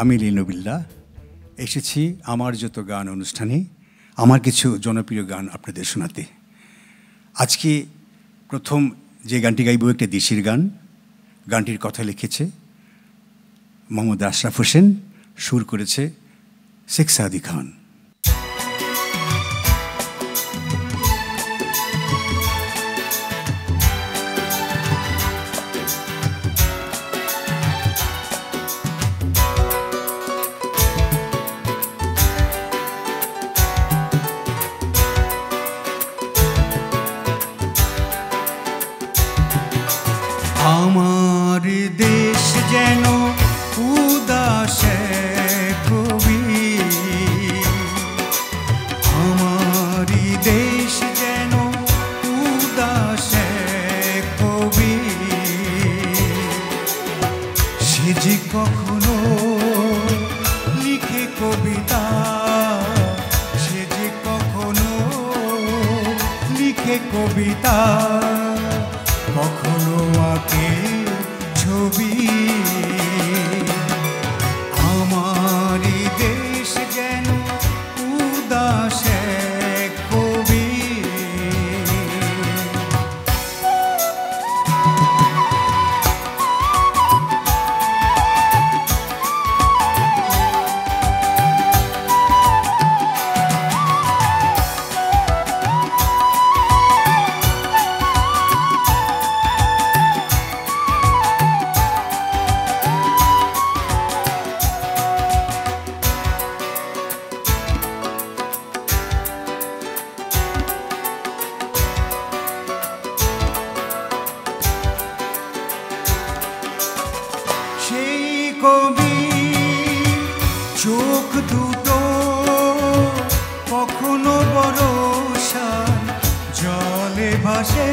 আমি লিনুবিল্লাহ এসেছি আমার যত গান অনুষ্ঠানে আমার কিছু জনপ্রিয় গান আপনাদের শোনাতে। আজকে প্রথম যে গানটি গাইব একটা দেশির গান। গানটির কথা লিখেছে মোহাম্মদ আশরাফ হোসেন, সুর করেছে শেখ সাদি খান। আমার দেশ যেন উদাস কবি, আমার দেশ যেন উদাস কবি, সে যে কখনো লিখে কবিতা, সে যে কখনো লিখে কবিতা, কখনো আঁকে ছবি। আমারই দেশ যেন উদাস কবি। সেই কবি চোখ দুটো কখনো বরষা জলে ভাসে,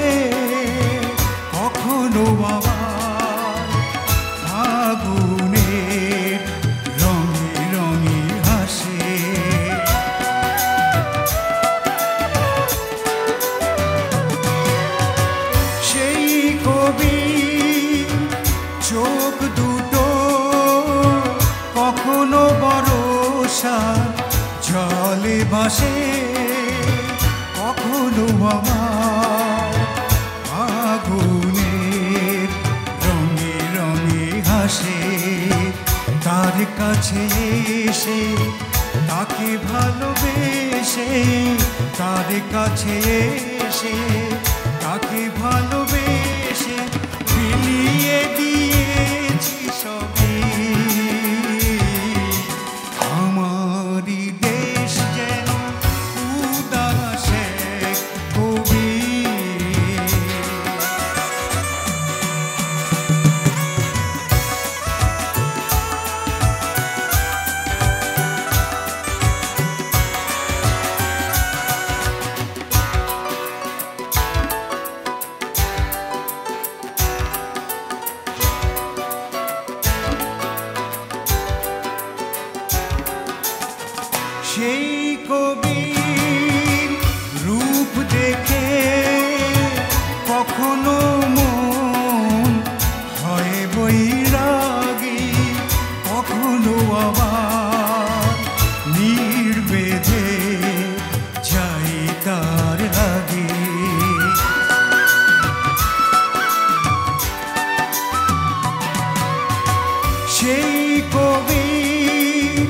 কখনো আবার ফাগুনের রঙে রঙে হাসে। সেই কবি চোখ দুটো কখনো বরষা জলে ভাসে, কখনো আমার আগুনের রঙে রঙে হাসে। তার কাছে এসে তাকে ভালোবেসে, তার কাছে এসে তাকে ভালোবেসে বিলিয়ে দিয়েছি সবই। আমারই দেশ যেন উদাস কবি। সেই কবির রূপ দেখে কখনো মন হয় বৈরাগী, কখনো আবার নির্বেদে যাই তার আগে। সেই কবির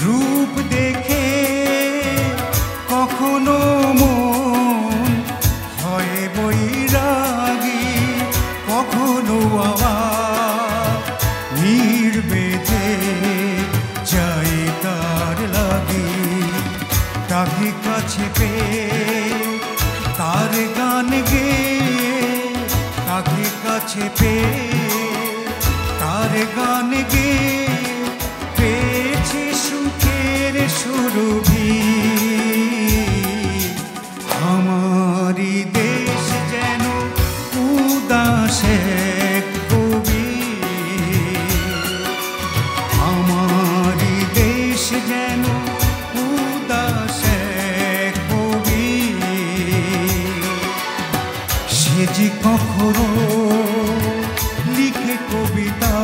রূপ দেখে কখনো মন হয় বৈরাগী, কখনো আবার নির্বেদে যাই তার লাগে। তাকে কাছে পেয়ে তার গান গেয়ে, তাকে কাছে পেয়ে তার গান গেয়ে পেয়েছি সুখের সুরভি। আমারই দেশ যেন উদাস কবি, আমারই দেশ যেন উদাস কবি, সে যে কখনো লিখে কবিতা,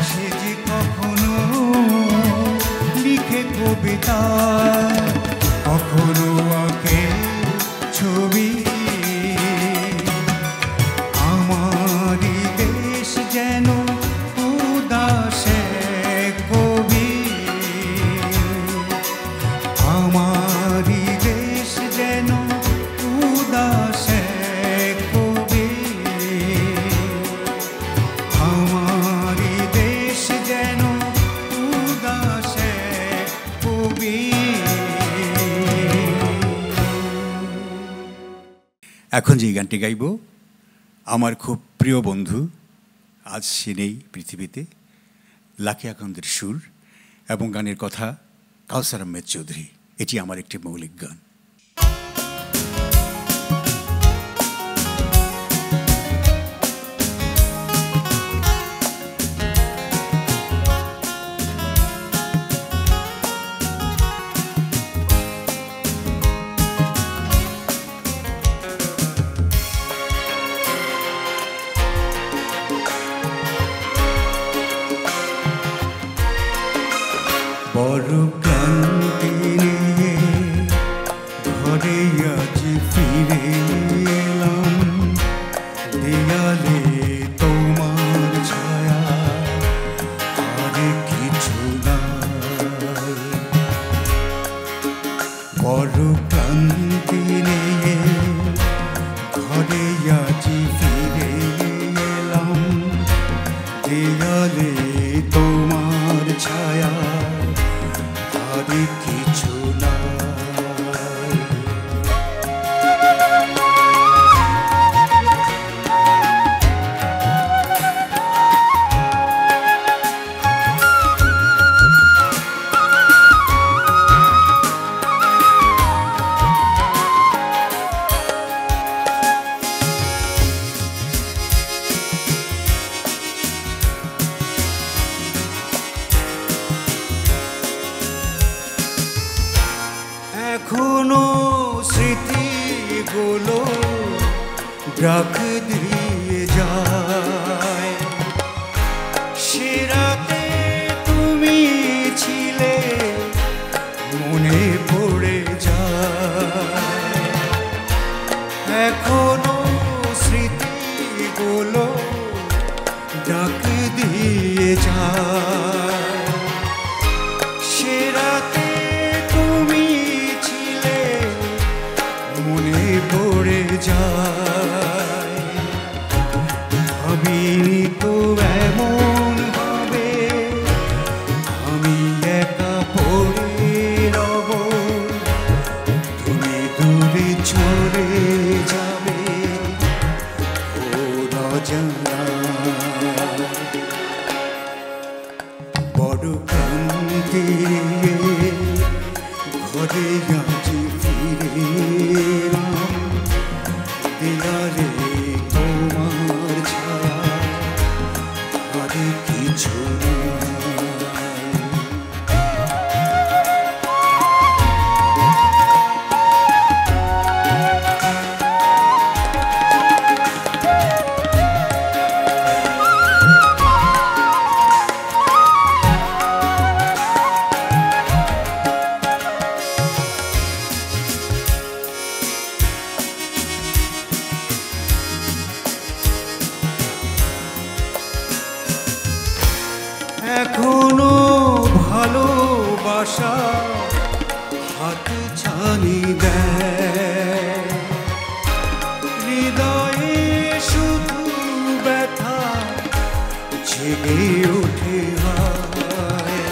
সে যে কখনো এখন যে গানটি গাইব আমার খুব প্রিয় বন্ধু, আজ সে নেই পৃথিবীতে, লাকি আকন্দের সুর এবং গানের কথা কাউসার আহমেদ চৌধুরী। এটি আমার একটি মৌলিক গান। বড় ক্লান্তি নিয়ে ঘরে আজ ফিরে এলাম, দেয়ালে তোমার ছায়া আর কিছু নাই। বড় ক্লান্তি নিয়ে ঘরে আজ ফিরে এলাম, দেয়ালে তোমার ছায়া আর কিছু নাই। এখনো স্মৃতিগুলো ডাক দিয়ে যায়, সে রাতে তুমি ছিলে মনে পড়ে যায়। এখনো স্মৃতিগুলো ডাক দিয়ে যায়, সে রাতে মনে পড়ে যায়। ভাবিনি তো এমন হবে আমি একা পড়ে রব, তুমি দূরে চলে যাবে ও অজানা। বড় ক্লান্তি ঘরে আজ ফিরে এলাম, দেয়ালে তোমার ছায়া আর কিছু এখনো ভালোবাসা হাত ছানি দেয়, হৃদয়ে শুধু ব্যথা জেগে ওঠে হায়।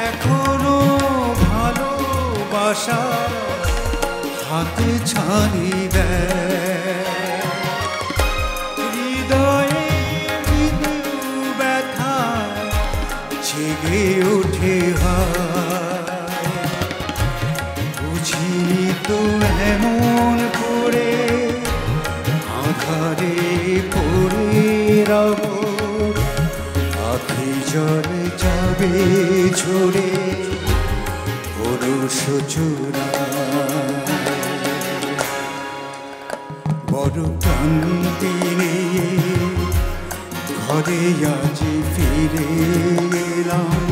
এখনো ভালোবাসা হাত ছানি দেয়, হৃদয়ে জেগে ওঠে হায়। বুঝিনি তো এমন করে আধারে পড়ে রব, আখি জল যাবে ঝরে পরশ চূড়ায়। বড় ক্লান্তি নিয়ে ঘরে আজ ফিরে এলাম,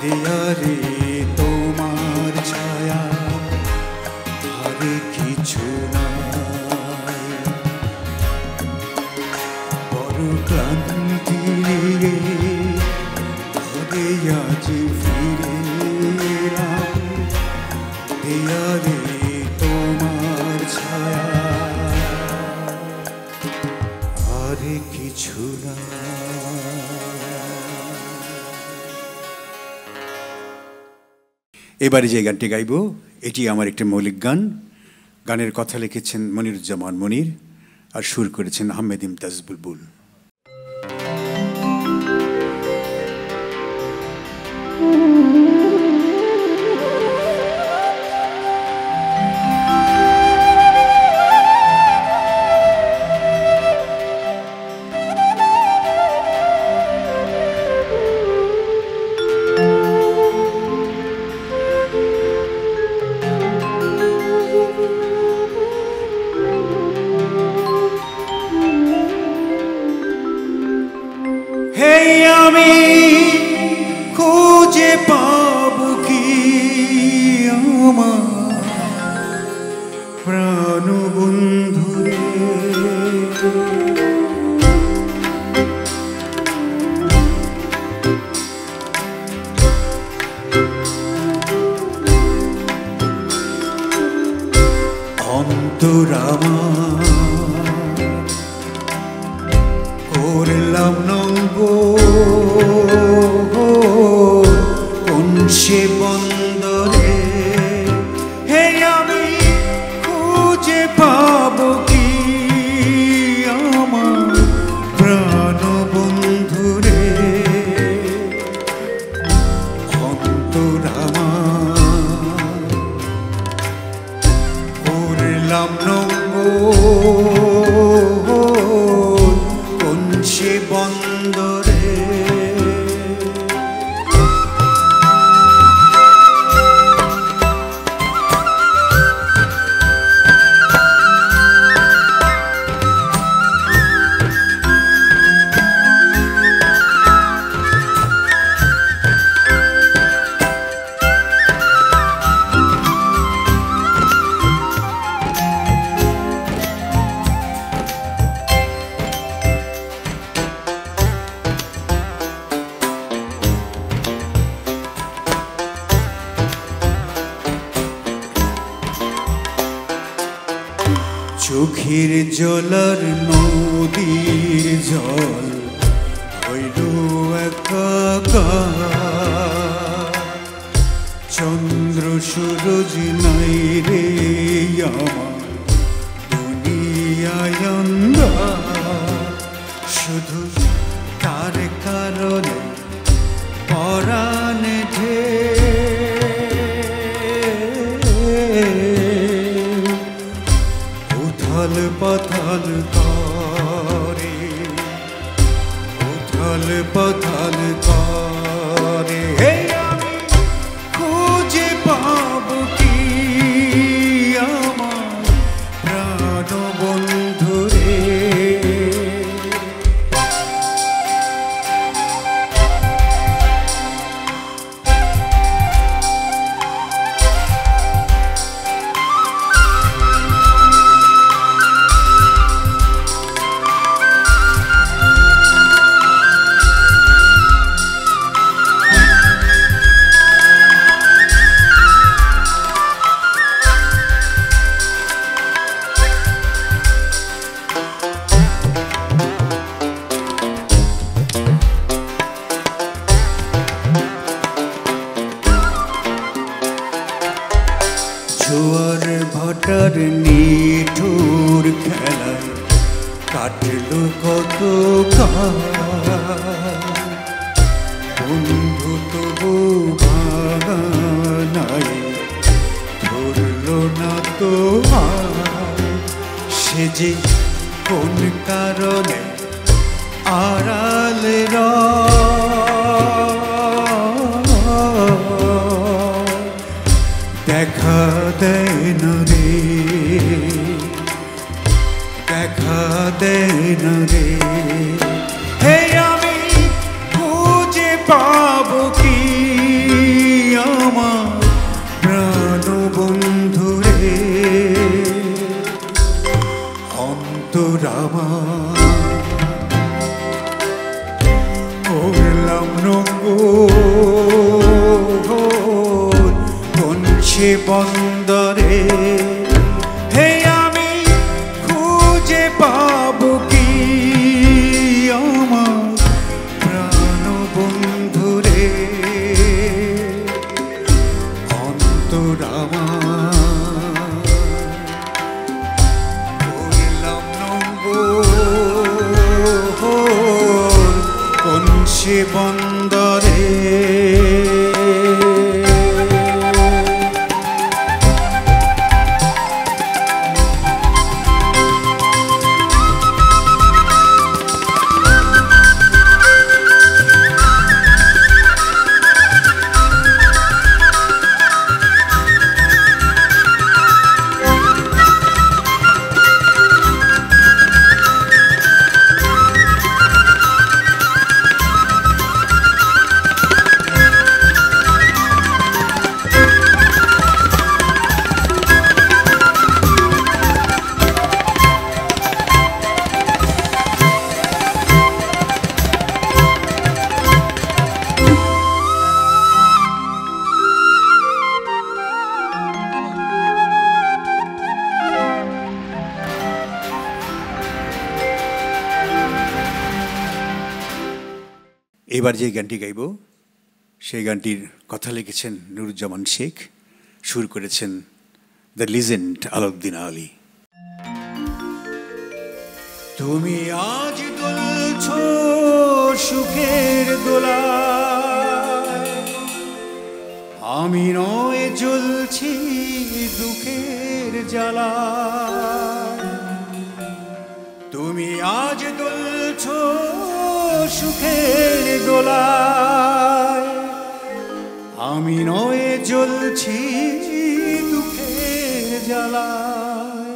দেয়ালে তোমার ছায়া আর কিছু নাই। বড় ক্লান্তি নিয়ে ঘরে আজ ফিরে এলাম, দেয়ালে তোমার ছায়া আর কিছু না। এবারে যে গানটি গাইব এটি আমার একটি মৌলিক গান। গানের কথা লিখেছেন মনিরুজ্জামান মনির আর সুর করেছেন আহমেদ ইমতাজ বুলবুল। আমি খুঁজে পাব কি আমার প্রাণ বন্ধুরে, অন্তরামা করলাম নঙ্গ কোন সে বন্দরে, হে আমি খুঁজে পাব কি আমার প্রাণ বন্ধুরে, অন্তরামা করলাম নঙ্গ কোন সে বন্দরে। চোখের জলার নদীর জল হইল একাকার, চন্দ্র সূরজ নাই রে আমার দুনিয়ায় অন্ধকার, শুধু তার কারণে পরাণে উথল পাথল করে, উথল পাথল করে, হে আমি খুঁজে পাব কি আমার প্রাণ বন্ধুরে, জোয়ার ভাটার নিঠুর খেলায় কাটল কত বন্ধু তবু ভাঙানায় ধরল না তো সে যে কোন কারণে আড়ালে দেখা দেয় না রে, দেখা দেয় না রে, হে আমি খুঁজে পাব কি আমার প্রাণ বন্ধুরে, অন্তরামা করলাম নঙ্গ কোন সে বন্দরে, হে আমি খুঁজে পাব কি আমার প্রাণ বন্ধুরে, অন্তরামা পৌঁছে বন্দরে এবার যে গানটি গাইব সেই গানটির কথা লিখেছেন নুরুজ্জামান শেখ, সুর করেছেন দ্য লিজেন্ড আলাউদ্দিন আলী। তুমি আজ দুলছো সুখের দোলায়, আমি নয় জ্বলছি দুঃখের জ্বালায়। তুমি আজ দুলছো সুখের দোলায়, আমি নয় জ্বলছি দুঃখের জ্বালায়।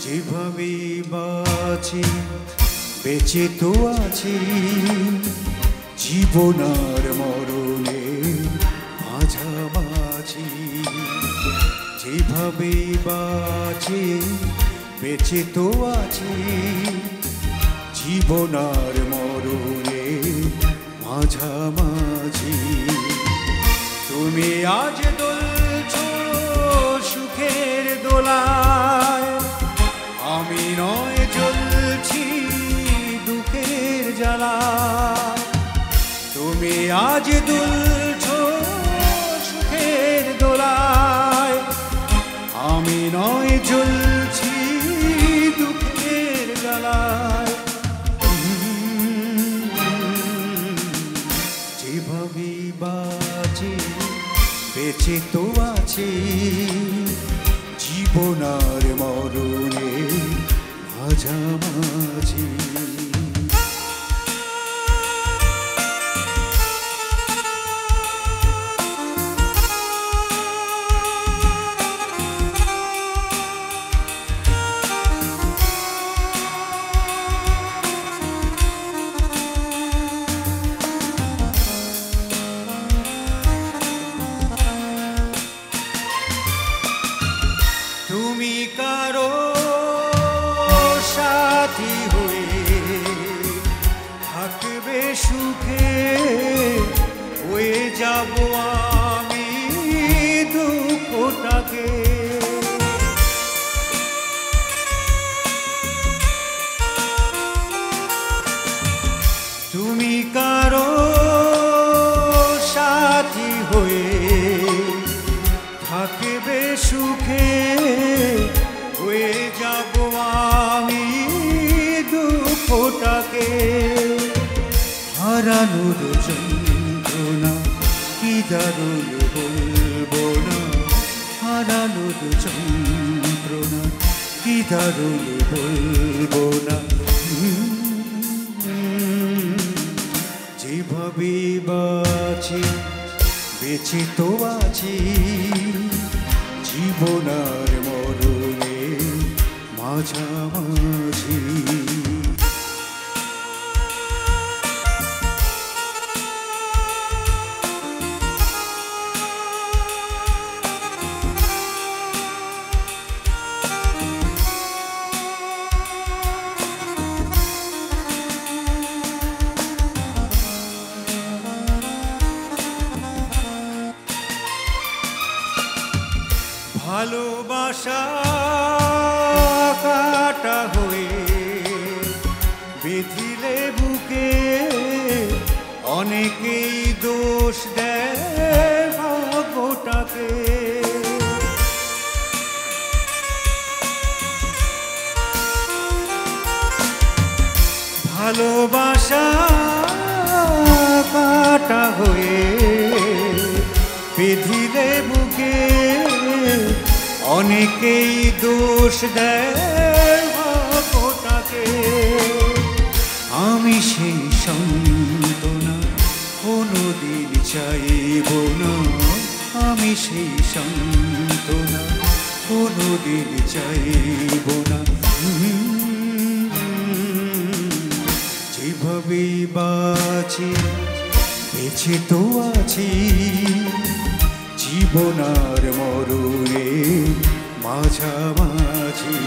যেভাবে বাঁচি বেঁচে তো আছি, জীবন আর মরণে মাঝামাঝি। যেভাবে বাঁচি বেঁচে তো আছি, জীবন আর মরণে মাঝামাঝি। তুমি আজ দুলছো সুখের দোলায়, আমি নয় জ্বলছি দুঃখের জ্বালায়। তুমি আজ দুলছো সুখের দোলায়, আমি নয় জ্বলছি দুঃখের জ্বালায়। যেভাবে বাঁচি বেঁচে তো আছি, জীবন আর মরণে মাঝামাঝি। তুমি কারো সাথী হয়ে থাকবে সুখে, হয়ে যাব আমি দুঃখটাকে। তুমি কারো সাথী হয়ে থাকবে সুখে, হয়ে যাব আমি দুঃখটাকে। হারানোর যন্ত্রণা কি দারুণ বলবো না, হারানোর যন্ত্রণা কি দারুণ বলবো না। যেভাবে বাঁচি বেঁচে তো আছি, জীবন আর মরণে মাঝামাঝি। ভালোবাসা ভালোবাসা কাটা হয়ে বিধিলে বুকে অনেকেই দোষ দেয় ভাগ্যটাকে। আমি সেই সান্ত্বনা কোনোদিন চাইব না, আমি সেই সান্ত্বনা কোনোদিন চাইব না। যেভাবে বাঁচি বেঁচে তো আছি জীবন আর মরণে মাঝামাঝি।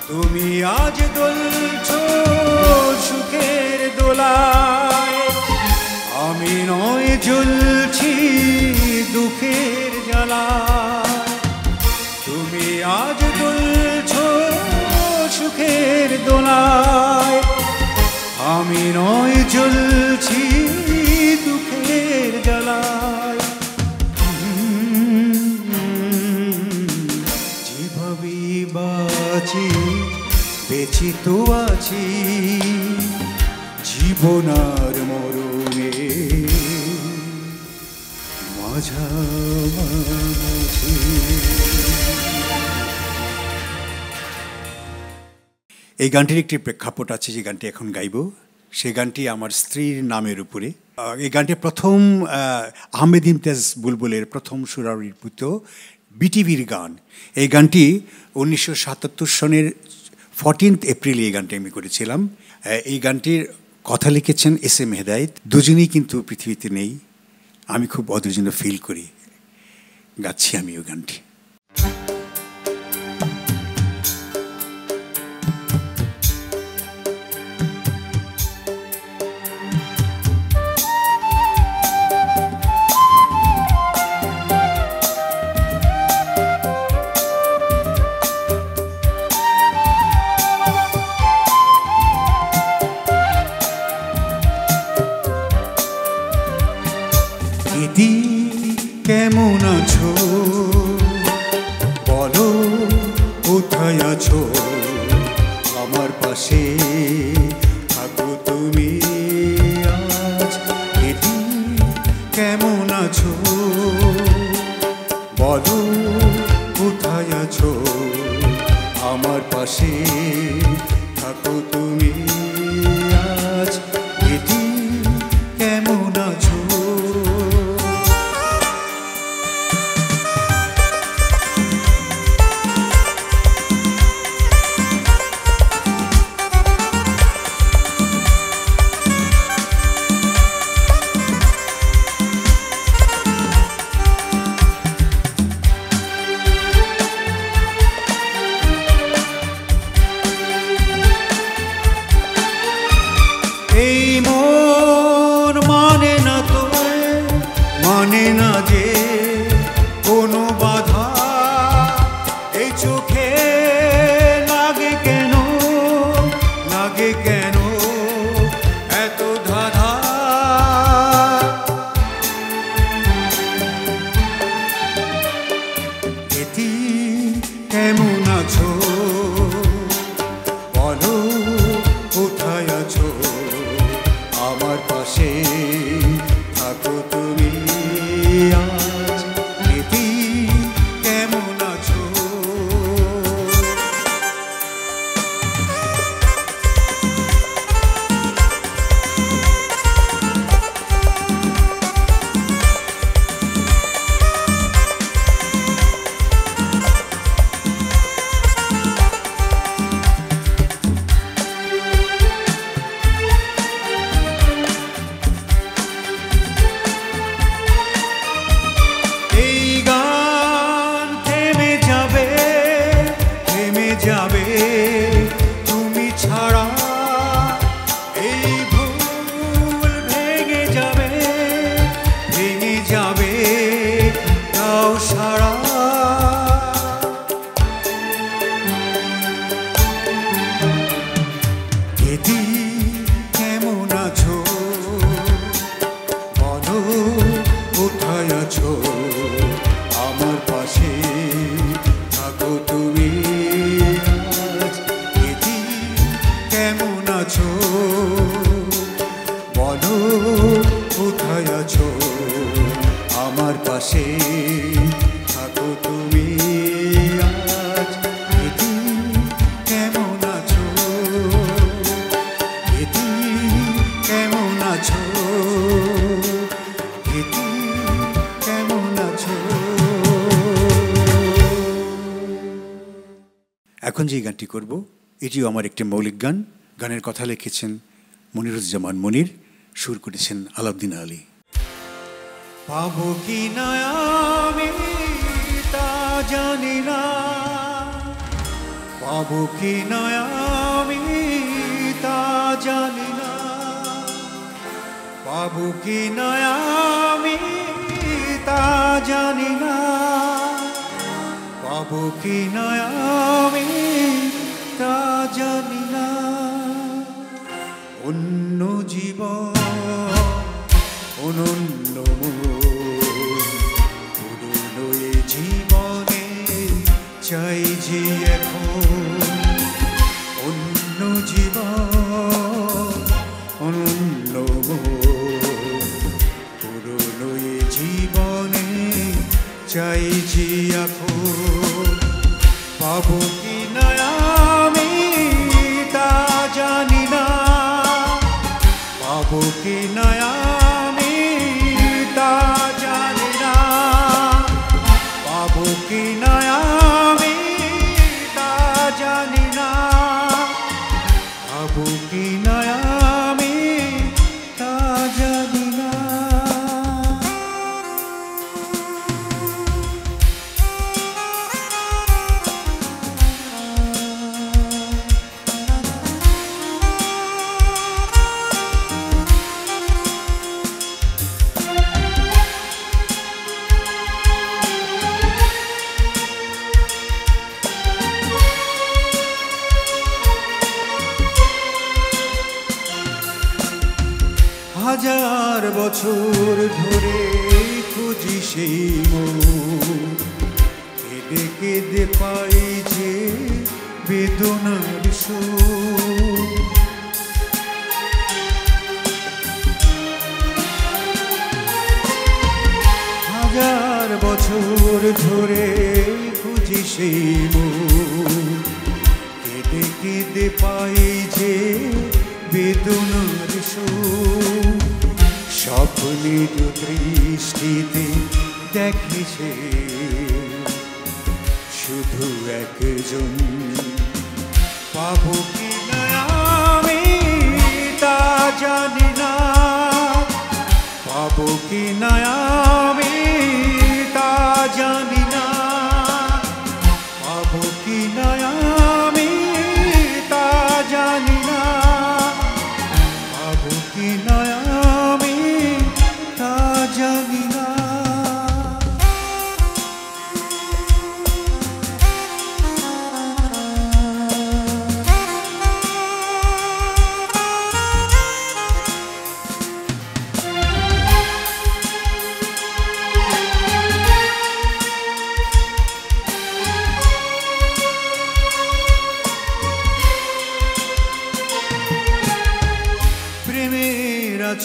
তুমি আজ দুলছো সুখের দোলায়, আমি নয় ঝুলছি দুঃখের জ্বালায়। তুমি আজ দুলছো সুখের দোলায়, আমি নয় ঝুলছি দুঃখের জ্বালায়। যেভাবে বাঁচি বেঁচে তো আছি জীবন আর মরণে মাঝামাঝি। এই গানটির একটি প্রেক্ষাপট আছে যে গানটি এখন গাইব, সেই গানটি আমার স্ত্রীর নামের উপরে। এই গানটি প্রথম আহমেদ ইমতিয়াজ বুলবুলের প্রথম সুরারোপিত বিটিভির গান। এই গানটি 1977 সনের 14 এপ্রিলে এই গানটি আমি করেছিলাম। এই গানটির কথা লিখেছেন এস.এম. হেদায়েত। দুজনেই কিন্তু পৃথিবীতে নেই, আমি খুব ওদের জন্য ফিল করি। গাচ্ছি আমি ওই গানটি। দিদি কেমন আছো বলো, কোথায় আছো আমার পাশে থাকো তুমি আজ। দিদি কেমন আছো বলো, কোথায় আছো আমার পাশে থাকো তুমি আজ। দিদি কেমন আছো এই মন মানে না তো, মানে না যে কোনো বাধা। এই চোখে লাগে কেন, লাগে কেন এত ধাঁধা। এটি কেমন আছো বলো, কোথায় আছো আমার পাশে থাকো তুমি আজ। দিদি কেমন আছো যাবে তুমি ছাড়া। এই ভুল ভেঙে যাবে, ভেঙে যাবে তাও সারা। দিদি কেমন আছো বলো, কোথায় আছো আমার পাশে থাকো তুমি। এখন যে গানটি করব এটিও আমার একটি মৌলিক গান। গানের কথা লিখেছেন মনিরুজ্জামান মনির, সুর করেছেন আলাউদ্দিন আলী। পাবো কি না আমি তা জানি না, পাবো কি না আমি তা জানি না, পাবো কি না আমি তা জানি না, পাবো কি না আমি তা জানি না। অন্য জীবন অনন্য পুরনো এ জীবনে চাই যে এখন, অন্য জীবন অনন্য পুরনো এ জীবনে চাই যে এখন। পাবো কি না আমি তা জানি না, পাবো কি না আমি তা জানি না, পাবো কি না আমি তা জানি না, পাবো কি না আমি তা জানি না। হাজার বছর ধরে খুঁজি সেই মন, কেঁদে কেঁদে পাই যে বেদনার সুর। হাজার বছর ধরে খুঁজি সেই মন, কেঁদে কেঁদে পাই যে বেদনার সুর। স্বপ্নের দৃষ্টিতে দেখেছে শুধু একজন, পাবো কি না আমি তা জানি না, পাবো কি না আমি তা জানি না, পাবো কি না আমি তা জানি না, পাবো কি না আমি তা জানি না।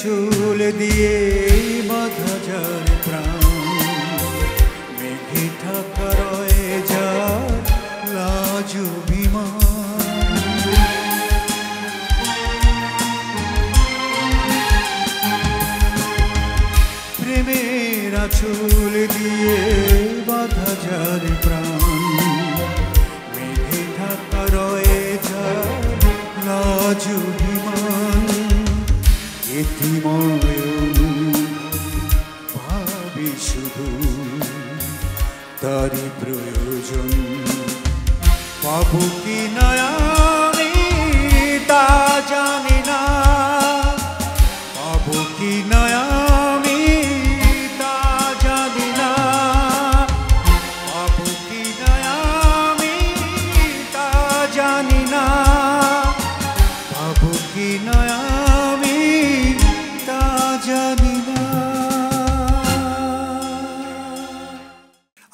চুল দিয়ে বাঁধা যার প্রাণ, মেঘে ঢাকা রয়ে যার লাজ অভিমান। প্রেমের চুল দিয়ে বাঁধা যার প্রাণ, মেঘে ঢাকা রয়ে যার লাজ অভিমান। ভাবি শুধু তারই প্রয়োজন, পাবো কি না আমি তা জানি না, পাবো কি না আমি তা জানি না, পাবো কি না আমি তা জানি না, পাবো কি না আমি তা জানি না।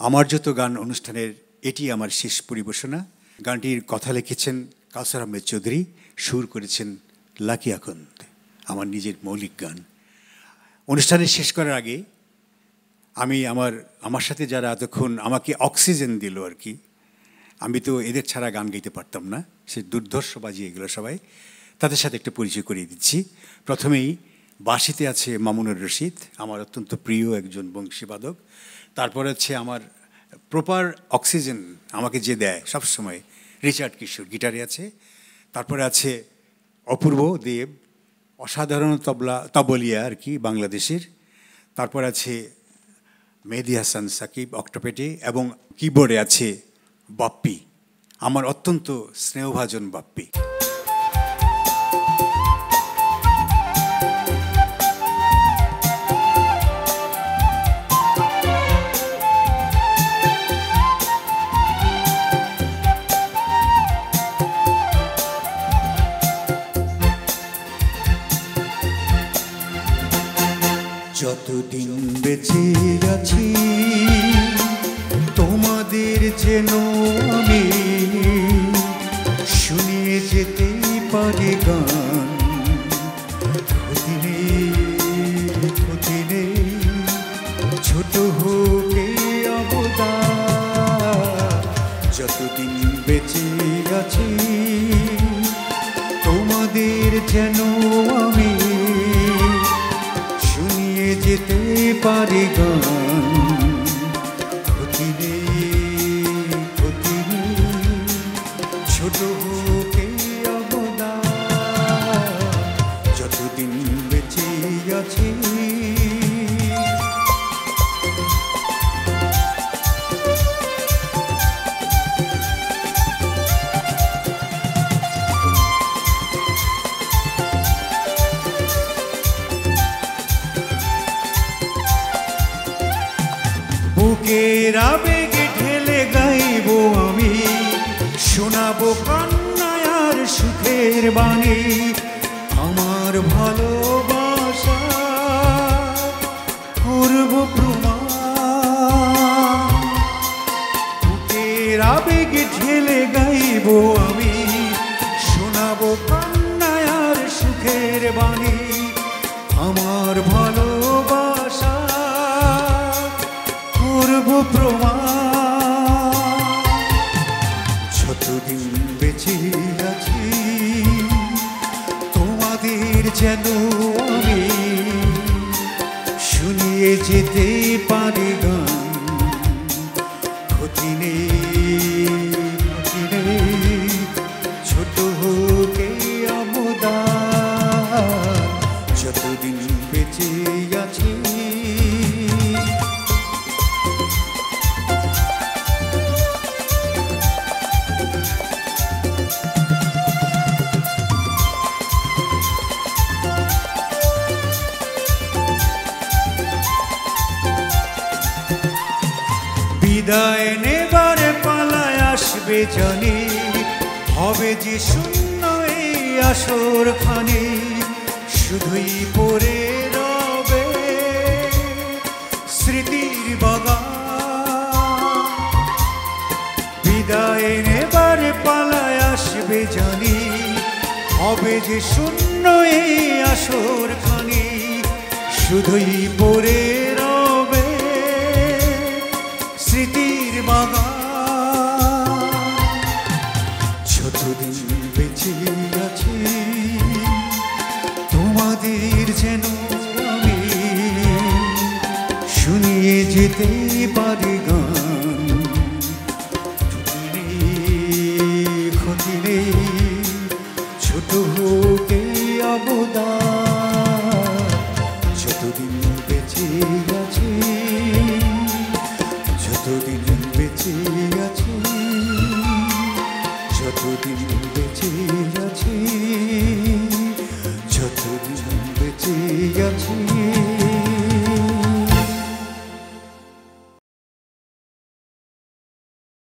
আমার যত গান অনুষ্ঠানের এটি আমার শেষ পরিবেশনা। গানটির কথা লিখেছেন কাউসার আহমেদ চৌধুরী, সুর করেছেন লাকি আখন্দ, আমার নিজের মৌলিক গান। অনুষ্ঠানের শেষ করার আগে আমি আমার সাথে যারা এতক্ষণ আমাকে অক্সিজেন দিল আর কি, আমি তো এদের ছাড়া গান গাইতে পারতাম না, সে দুর্ধর্ষ বাজিয়ে এগুলো সবাই, তাদের সাথে একটা পরিচয় করিয়ে দিচ্ছি। প্রথমেই বাঁশিতে আছে মামুনুর রশিদ, আমার অত্যন্ত প্রিয় একজন বংশীবাদক। তারপরে হচ্ছে আমার প্রপার অক্সিজেন আমাকে যে দেয় সবসময়, রিচার্ড কিশোর গিটারে আছে, তারপরে আছে অপূর্ব দেব, অসাধারণ তবলিয়া আর কি বাংলাদেশের, তারপর আছে মেহেদী হাসান সাকিব অক্টোপেডে, এবং কিবোর্ডে আছে বাপ্পি, আমার অত্যন্ত স্নেহভাজন বাপ্পি। যতদিন বেঁচে আছি তোমাদের যেন আমি শুনিয়ে যেতে পারি গান। ক্ষতি নেই ছোট হোক অবদান। যতদিন বেঁচে আছি তোমাদের যেন আমি যেতে পারি গান। ক্ষতি নেই ছোট হোক অবদান। যতদিন বেঁচে আছি বুকের আবেগে ঢেলে গাইব আমি, শোনাবো কান্নায় আর সুখের বাণী। আমার ভালোবাসা করব প্রমাণ। বুকের আবেগে ঢেলে গাইব আমি, শোনাবো কান্নায় আর সুখের বাণী। আমার ভালোবাসা করব প্রমাণ। যতদিন বেঁচে আছি তোমাদের যেন আমি শুনিয়ে যেতে পারি গান। ক্ষতি নেই ছোট হোক অবদান। যতদিন বেঁচে আছি বিদায় নেবার পালায় আসবে জানি, হবে যে শূন্য এই আসর খানি। শুধুই পড়ে রবে স্মৃতির বাগান। বিদায় নেবার পালায় আসবে জানি, হবে যে শূন্য এই আসর খানি। শুধুই পড়ে রবে স্মৃতির বাগান। যতদিন বেঁচে আছি তোমাদের যেন আমি শুনিয়ে যেতে পারি